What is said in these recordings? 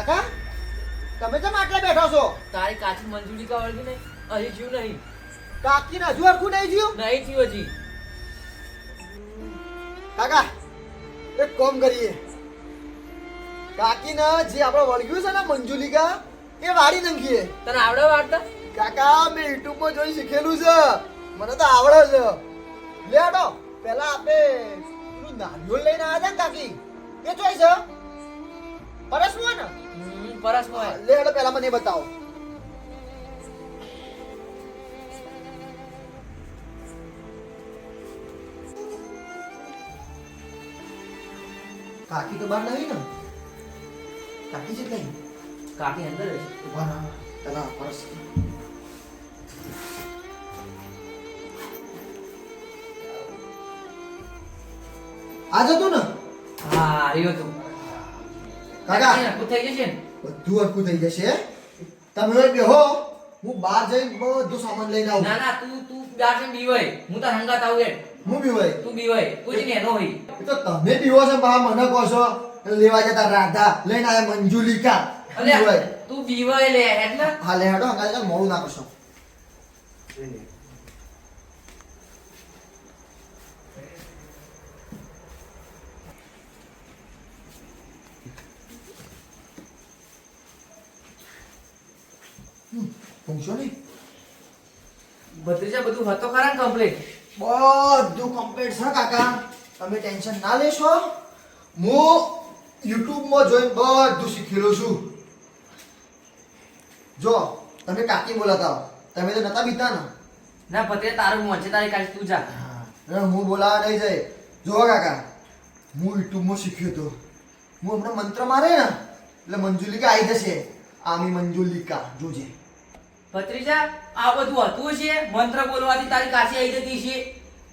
કાકા તમે કેમ આટલા બેઠા છો? તારી કાચી મંજૂરી કા વળગી નહીં હજી જીવ નહીં કાકીને હજુ હરખું નહીં જ્યું? નહીં થયું હજી. કાકા એક કામ કરીએ, કાકીને જે આપણે વળગ્યું છે ને મંજુલિકા એ વાળી નાખીએ. તને આવડે વાર્તા? કાકા મેં યુટ્યુબમાં જોઈ શીખેલું છે, મને તો આવડે છે. લે હટો પેલા આપણે પેલું નારિયેળ લઈને આવ્યા હતા ને કાકી, એ જોઈ છે પરસમાં ને? પરસમાં. લે હટો પેલા મને એ બતાવો. કાકી તો બહાર નહીં ને? કાકી છે કઈ? કાકી અંદર છે. ઉભા રહો પેલા પરસ. આ જતું ને? હા આવ્યો તું. કાકા હરખું થઈ જશે ને? બધું હરખું થઈ જશે. તમે બેહો, હું બહાર જઈને બધું સામાન લઈને આવું. ના ના તું તું બાર જઈને બીવાય. હું તાર હંગાત આવું યાર. હું બીવાય? તું બીવાય કોઈ ને એનો હોય. એ તો તમે બીવો છો બા, મને કહો છો લેવા જતા રાધા લઈને આયા મંજુલિકા. અલ્યા તું બીવાય લે એટલે. હા લે હેડો અંગાજ મોડું ના કરશો. પહોંચો નહીં? ભત્રીજા બધું હતો ખરા ને કમ્પ્લીટ? બધું કમ્પ્લીટ છે કાકા, તમે ટેન્શન ના લેશો. હું યુટ્યુબમાં જોઈને બધું શીખેલો છું. જો તમે કાકી બોલાતા હો, તમે તો નતા બીતા ને? ના ભત્રીજા તારું મોં છે, તારી કાઢી તું જા. હું બોલાવા નહીં જાય. જો કાકા હું યુટ્યુબમાં શીખ્યો હતો. હું હમણાં મંત્ર મારે ને એટલે મંજુલિકા આવી જશે. આમી મંજુલિકા જોજે. ભત્રીજા આ બધું હતું છે? મંત્ર બોલવાથી તારી કાશી આવી જતી છે?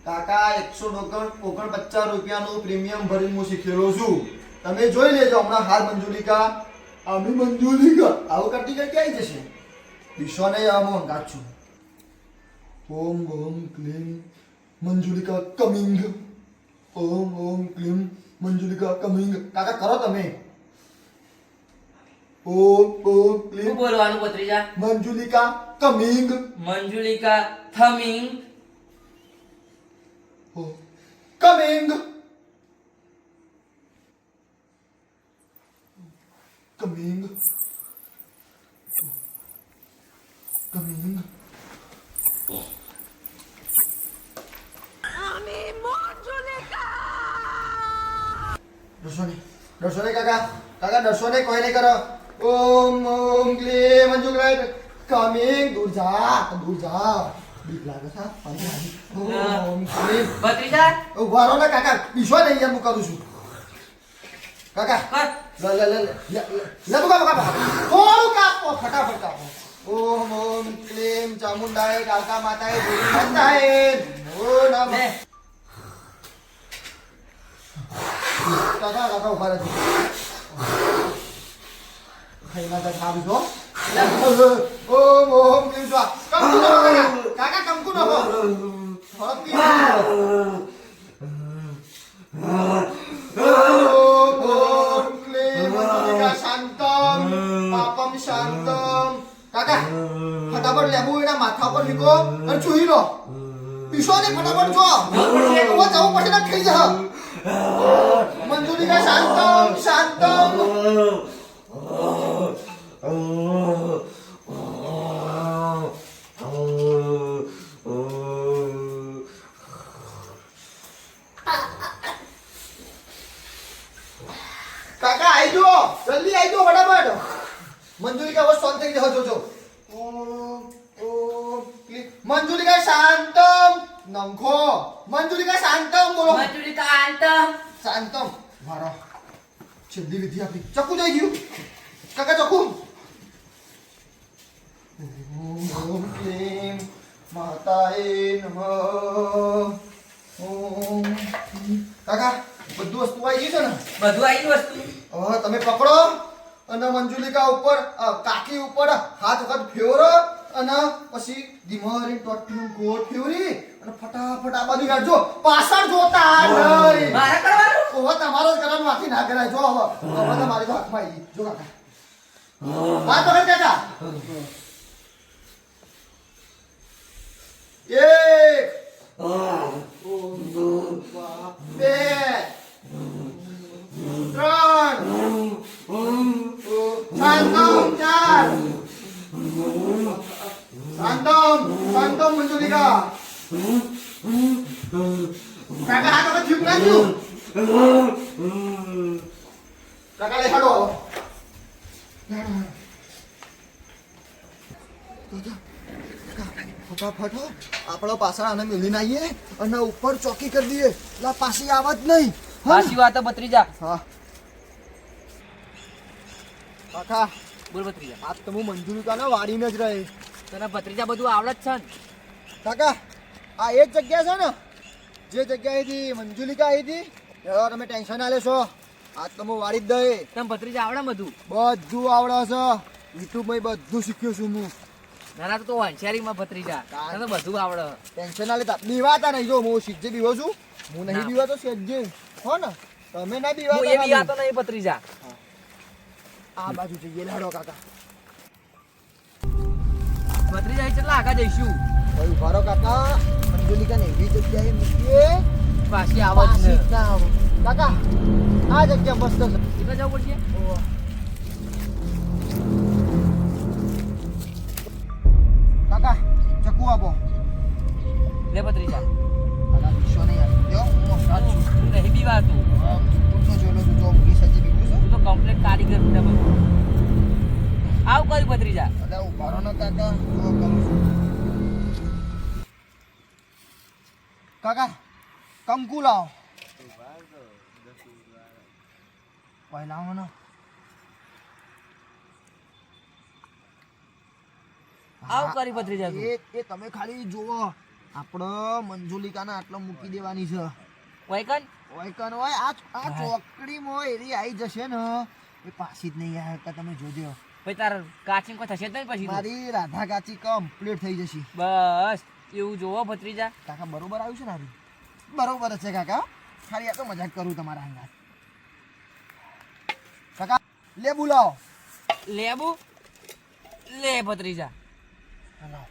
કાકા 149 રૂપિયાનું પ્રીમિયમ ભરીને હું શીખેલો છું. તમે જોઈ લેજો હમણાં હાલ મંજુલિકા આમી મંજુલિકા આવું કરતી કરતી આવી જશે. વિશ્વ નહીં આમાં ગાત છું. ઓમ ઓમ ક્લીમ મંજુલિકા કમિંગ. ઓમ ઓમ ક્લીમ મંજુલિકા કમિંગ. કાકા કરો તમે. ઓમ ઓમ ક્લીમ શું બોલવાનું ભત્રીજા? મંજુલિકા કમિંગ. મંજુલિકા થમિંગ. Coming coming coming. ડરશો નહીં કાકા. કાકા ડરશો નહીં, કોઈ નહીં કરો. ઓમ ઓમ ક્લીમ મંજુલિકા કમિંગ. દૂર જા દૂર જા, બીક લાગે છે. ઓમ ક્લીમ. ભત્રીજા ઉભા રહો ને કાકા, બીસો નહીં યાર, હું કરું છું. કાકા કર. લે લે લે લે લે તું કાપો કાપો, થોડું કાપો, ફટાફટ કાપો. ઓમ ઓમ ક્લીમ ચામુંડાય કાકા માતાએ દેવી માતાએ ઓ નમઃ. લે. કાકા કાકા ઉભા રહેજો. ખાઈ ના જા ખાવી છો. ઓમ ઓમ ક્લીમ સ્વા કંકુ નો કાકા. કાકા કંકુ નો હો થોડો પી. ઓમ ઓમ ક્લીમ મંજુલિકા શાંતમ પાપમ શાંતમ. કાકા ફટાફટ લેબુ એના માથા પર લીકો અને ચૂહી લો. પીસો ને ફટાફટ જો ઓ જવું પડશે ને ખાઈ જા. મંજુલિકા શાંતમ શાંતમ. કાકા આઈ જો, જલ્દી આઈ જો ફટાફટ. મંજુલિકા બસ શાંત થઈ જાઓ. જોજો ઓમ ઓમ મંજુલિકા શાંતમ નંખો. મંજુલિકા શાંતમ બોલો. મંજુલિકા આંતમ. શાંતમ મારો છેલ્લી વિધિ આપી. ચક્કુ જઈ ગયું કાકા, ચક્કુ. ઓમ ઓમ ક્લીમ માતાએ નમઃ. ઓમ કાકા બધું વસ્તુ આવી ગઈ છે ને? બધું આવી ગયું વસ્તુ. હવે તમે પકડો અને મંજુલિકા ઉપર કાકી ઉપર હાથ વખત ફેવરો અને પછી ધીમારી ટોટનું ગોળ ફેવરી અને ફટાફટ આ બાજુ કાઢજો. પાછળ જોતા નહીં. મારે કરવાનું? ઓહો તમારો જ કરવાનું, બાકી ના કરાય. જો હવે તમારી તો હાથમાં આવી. જો કાકા વાત તો કર કાકા. એક, બે, ત્રણ, શાંતમ, ચાર, શાંતમ મંજુલિકા. કાકા આ તો ચૂપ ના થયું. કાકા લેખાડો. ફટાફટ આપણો પાછળ આને મેલીને આવીએ અને ઉપર ચોકી કરી દઈએ. લા પાછી આવત નહીં. પાછી વાત હે ભત્રીજા. હા કાકા બોલ ભત્રીજા. આજ તો હું મંજુલિકાને વાળીને જ રહે. તને ભત્રીજા બધું આવડે જ છે ને? કાકા આ એ જ જગ્યા છે ને જે જગ્યાએથી મંજુલિકા આવી હતી એવા તમે ટેન્શન ના લેશો. આજ તો હું વાળી જ દઈએ. તને ભત્રીજા આવડે બધું? બધું આવડે છે. યુટ્યુબમાં બધું શીખ્યો છું હું. નાના તો હોશિયારીમાં ભત્રીજા. તને તો બધું આવડે. ટેન્શન ના લેતા. બીવાતા નહીં. જો હું શીખજે બીવો છું. હું નહીં ના. બીવાતો શેઠજે. હો ને તમે ના હું એ બીવાતા. બી આતો નહીં ભત્રીજા. આ બાજુ જઈએ લાડો કાકા. ભત્રીજા અહીં કેટલા આગળ જઈશું? ભાઈ ઉભા રહો કાકા. મંજુલિકાને એવી જગ્યાએ મૂકીએ પાછી આવત પાછી ને. જ ના આવે. કાકા આ જગ્યા મસ્ત છે. એટલે જવું પડશે. ઓવા. કાકા ચકુ આપો. લે ભત્રીજા. કાકા ગુસ્સો નહીં આવે. જો હું સાચું. તું નહીં બી વાતું. તું તો જોલો તું જો મૂકી સજી બીવું છું. તું તો કમ્પ્લીટ કારીગર બધા બધું. આવ કર્યું ભત્રીજા. એટલે ઉભા રહો ને કાકા. જો કરું છું. કાકા કંકુ લાવો. કોઈ લાવો ને. આવ કરી ભત્રીજા તું. એ તમે ખાલી જુઓ. આપણે મંજુલિકાને આટલો મૂકી દેવાની છે. વૈકન ઓયકન હોય આ ચોકડીમાં એરી આવી જશે ને એ પાછી જ નહીં આવે. તમે જોજો. ભાઈ તાર કાચિંગ કોઈ થશે જ નહીં પછી તો. મારી રાધા કાચી કમ્પ્લીટ થઈ જશે. બસ એવું જોવો ભત્રીજા. કાકા બરોબર આવ્યું છે ને હારું? બરોબર જ છે કાકા. ખાલી આ તો મજાક કરું તમારા અંગાત. કાકા લેબુ લાવો. લેબુ લે ભત્રીજા. લાવો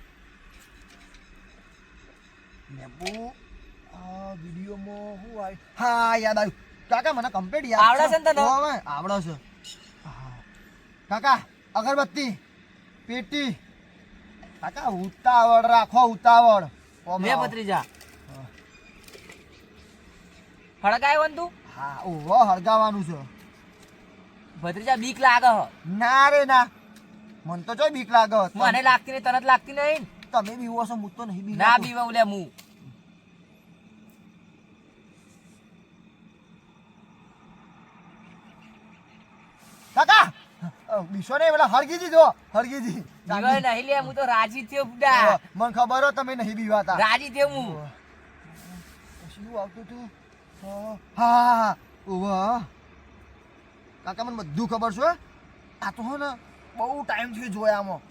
લેબુ. આ વિડીયોમાં શું આવ્યું? હા યાદ આવ્યું. કાકા મને કમ્પ્લીટ યાદ આવડે છે ને તને? હોવે, આવડે છે. હા. કાકા અગરબત્તી પેટી. કાકા ઉતાવળ રાખો ઉતાવળ. ઓમ લે લાવો. ભત્રીજા. હળગાયો ને તું? હા ઓહો હળગાવાનું છે. ભત્રીજા બીક લાગે હ. ના રે ના મને તો જોઈ બીક લાગે. મને લાગતી નહીં, તને જ લાગતી નહીં. તમે બીવો છો હું તો નહીં બીવો. ના બીવા લે હું. કાકા બીસો ને પેલા હળગી દીધો. હળગી દી બીવાય નહીં લે, હું તો રાજી થયો બુડા. મને ખબર હો તમે નહીં બીવાતા. રાજી થયો હું. શું આવતું તું? હા ઓવા કાકા મને બધું ખબર છે. આ તો હો ને બહુ ટાઈમ થયો જોયા આમાં.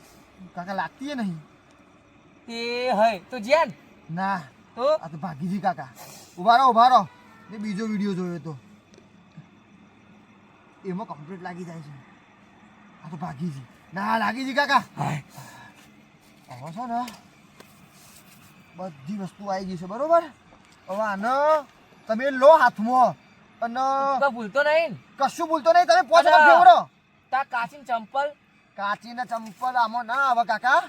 કાકા લાગતી નહીં. તે હય તો જેન ના તો આ તો ભાગીજી કાકા. ઉભા રહો એ બીજો વિડીયો જોયો તો એમાં કમ્પ્લીટ લાગી જાય છે. આ તો ભાગીજી. ના લાગીજી કાકા. હવે છે ને બધી વસ્તુ આવી ગઈ છે બરોબર. હવે આને તમે લો હાથમાં અને તો ભૂલતો નહીં. કશું ભૂલતો નહીં. તમે પોચ અલા. ફેવરો. તા કાચીન ચંપલ કાચીના ચંપલ આમાં ના આવે કાકા.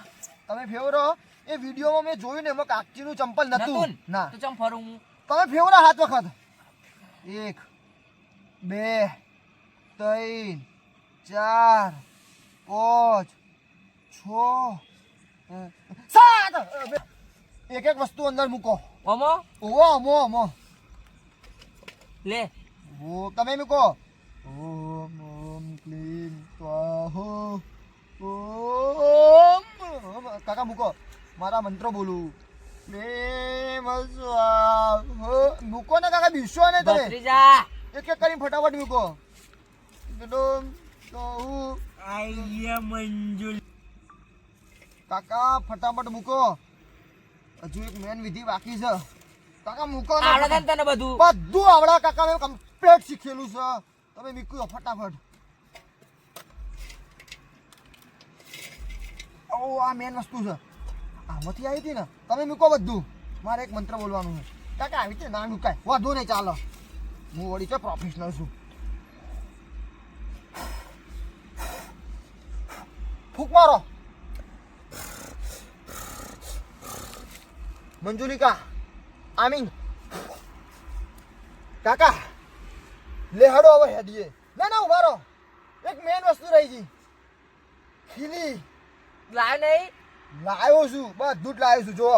તમે ફેવરો. એ વિડીયોમાં મેં જોયું ને એમાં કાચીનું ચંપલ નતું. નતું ના તો ચમ ફરું હું. તમે ફેવરો હાથ વખત. 1 2 3 4 5 6 7 એક એક વસ્તુ અંદર મૂકો. ઓમો ઓમો ઓમો લે. ઓ તમે મૂકો. ઓમ ઓમ ક્લીમ સ્વાહો ઓમ. કાકા મૂકો. મારા મંત્રો બોલું. ક્લીમ સ્વાહો. મૂકો ને કાકા બીસો ને તમે. ભત્રીજા એક એક કરીને ફટાફટ મૂકો. ડોમ સ્વાહો. આયા મંજુલ. કાકા ફટાફટ મૂકો. હજુ એક મેન વિધિ બાકી છે. કાકા મૂકો ને. આવડે છે ને તને બધું? બધું આવડે કાકા. મેં કમ્પ્લીટ શીખેલું છે. તમે મૂક્યો ફટાફટ. આ મેન વસ્તુ છે. આમાંથી આવી હતી ને તમે મૂકો બધું. મારે એક મંત્ર બોલવાનું છે. કાકા આવી રીતે ના મુકાય. વાંધો નહીં ચાલો. હું વળી છે પ્રોફેશનલ છું. ફૂંક મારો. મંજુલિકા આમીન. કાકા લે હડો હવે હેડીએ. ના ના ઉભા રહો. એક મેન વસ્તુ રહી ગઈ. ખીલી લાવ નહીં લાવ્યો છું. બધું જ લાવ્યો છું. જો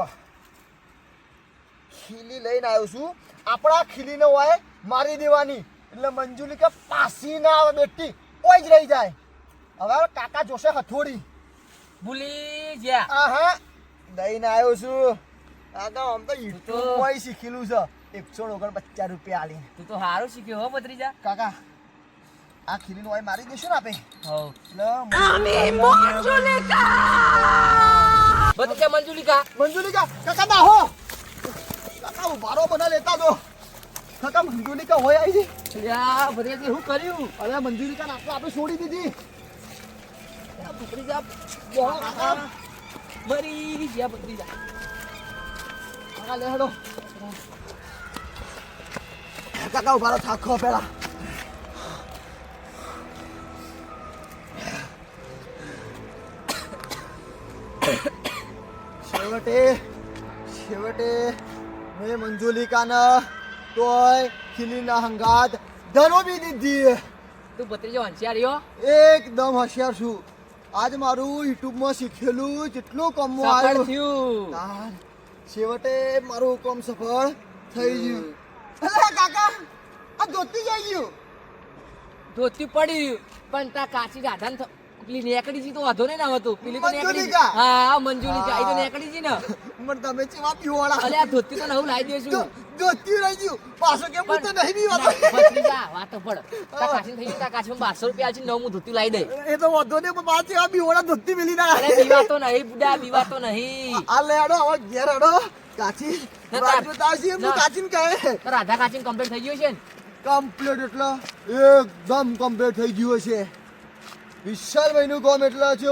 ખીલી લઈને આવ્યો છું. આપણા ખીલીને હોય મારી દેવાની. એટલે મંજુલિકા પાસી ના આવે બેટી. ઓય જ રહી જાય. હવે કાકા જોશે હથોડી. ભૂલી ગયા આહા દઈને આવ્યો છું. કાકા આમ તો યુટ્યુબમાં શીખેલું છે. 149 રૂપિયા આલી. તું તો સારું શીખ્યો હો ભત્રીજા. કાકા આ ખીલીનો ઓય મારી દેશો ને આપે. હવ ભત્રીજા મંજુલિકા મંજુલિકા કાકા બાહો. કાકા ઉભારો બધા લેતા દો. કાકા મંજુલિકા હોય આવી છે. યા ભત્રીજા શું કર્યું? અરે મંજુલિકા આટલા આપણે છોડી દીધી. ભત્રીજા બોલો કાકા. મરી ગયા ભત્રીજા. કાકા લે હેડો. કાકા ઉભારો થાકો પેલા. છેવટે મેં મંજુલિકાના તોય ખીલીના હંગાત ધરોબી દીધી. તું ભત્રીજા હોશિયારીઓ એકદમ હોશિયાર છું. આજ મારું યુટ્યુબમાં શીખેલું જેટલું કામમાં સફળ આવ્યું. થયું. તાર છેવટે મારું કામ સફળ થઈ ગયું. અલા કાકા આ ધોતી જઈ ગયું. ધોતી પડી રહ્યું પણ તા કાચી રાધાન પેલી નેકડી જી તો વાંધો નહીં ના હતો. પેલી તો નેકડી મંજુલિકા? હા મંજુલિકા એ તો નેકડી જી ને. મને તમે ચેવા પીવાળા. અલે આ ધોતી તો નવું લાવી દેશું. ધોતી રહી ગયું. પાછો કેમ હું તો નહીં પીવા. ભત્રીજા વાત તો પડ. તા કાચી થઈ ગયું. તા કાચીમાં 1200 રૂપિયા આલશે નવું ધોતી લાવી દે. એ તો વાંધો નહીં પણ પાછી આ પીવાળા ધોતી મિલી ના. અરે બીવા તો નહીં બુડા બીવા તો નહીં. આ લે હેડો હવે ઘેર હેડો. કાચી ના, રાજુ તાવસી એમ ના. કાચીને કહે. તો રાધા કાચીન કમ્પ્લીટ થઈ ગયું છે ને? કમ્પ્લીટ એટલે એકદમ કમ્પ્લીટ થઈ ગયું છે. વિશાલભાઈનું કામ એટલે છે.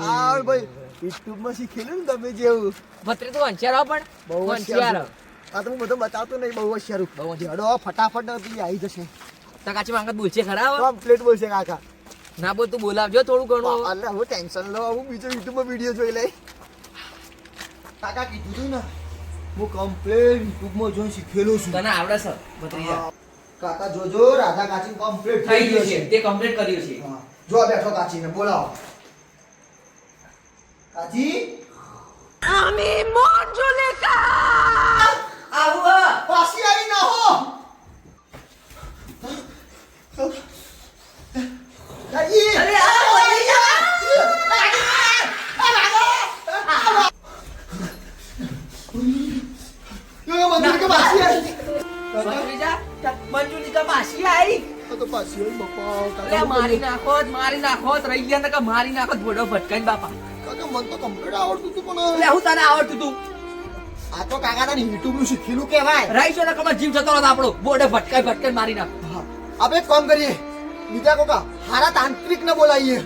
આ ભાઈ યુટ્યુબમાં શીખેલું ને તમે જેવું. ભત્રી તો હોશિયાર હો પણ બહુ હોશિયાર. હોશિયાર. આ તો હું બધું બતાવતો નહીં. બહુ હોશિયાર. બહુ હોશિયાર. હેડો ફટાફટ પેલી આવી જશે. તા કાચી માંગત બોલશે ખરા હો? કમ્પ્લીટ બોલશે કાકા. ના બોલ તું બોલાવજો થોડું ઘણું. અલ્લા હું ટેન્શન લો. હું બીજો યુટ્યુબમાં વિડીયો જોઈ લઈ. કાકા કીધું તું ને હું કમ્પ્લીટ યુટ્યુબમાં જોઈને શીખેલું છું. તને આવડે છે ભત્રીજા? કાકા જોજો રાધા કાચી કમ્પ્લીટ થઈ ગયું છે તે કમ્પ્લીટ કર્યું છે. હા. જો બેઠો કાચીને બોલાવો. કાચી આવો પાછી આવી ના હો. કાચી અરે આવો મંજુલિકા પાછી આવી. ભત્રીજા મંજુલિકા પાછી આવી. આ તો પાછી આવી બાપા. અરે કાકા મારી નાખો રહી ગયા ને કે મારી નાખો ભોડો ભટકાઈને બાપા. કાકા મને તો કમ્પ્લીટ આવડતું હતું પણ એટલે હું તને આવડતું તું આ તો કાકા તને યુટ્યુબ નું શીખેલું કહેવાય. રહી છો ને કમર જીવ જતો રહો આપણો બોડે ભટકાઈ મારી નાખ. હા. આપણે એક કામ કરીએ. બીજા કોકા હારા તાંત્રિક ને બોલાવીએ.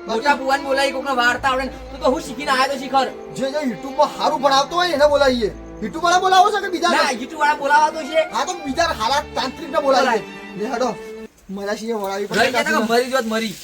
મોટા ભુવાન બોલાવી કોકને વાર્તા આવડે ને તું તો હું શીખીને આવ્યો તો શીખર. જે યુટ્યુબ માં સારું ભણાવતો હોય એને બોલાવીએ. યુટ્યુબ વાળા બોલાવો છે કે બીજા? ના યુટ્યુબ વાળા બોલાવા તો છે. હા તો બીજા હારા તાંત્રિક ને બોલાવીએ. લે હેડો મરાશીએ વળાવી રહી ગયા ને કે મરી જોત મરી.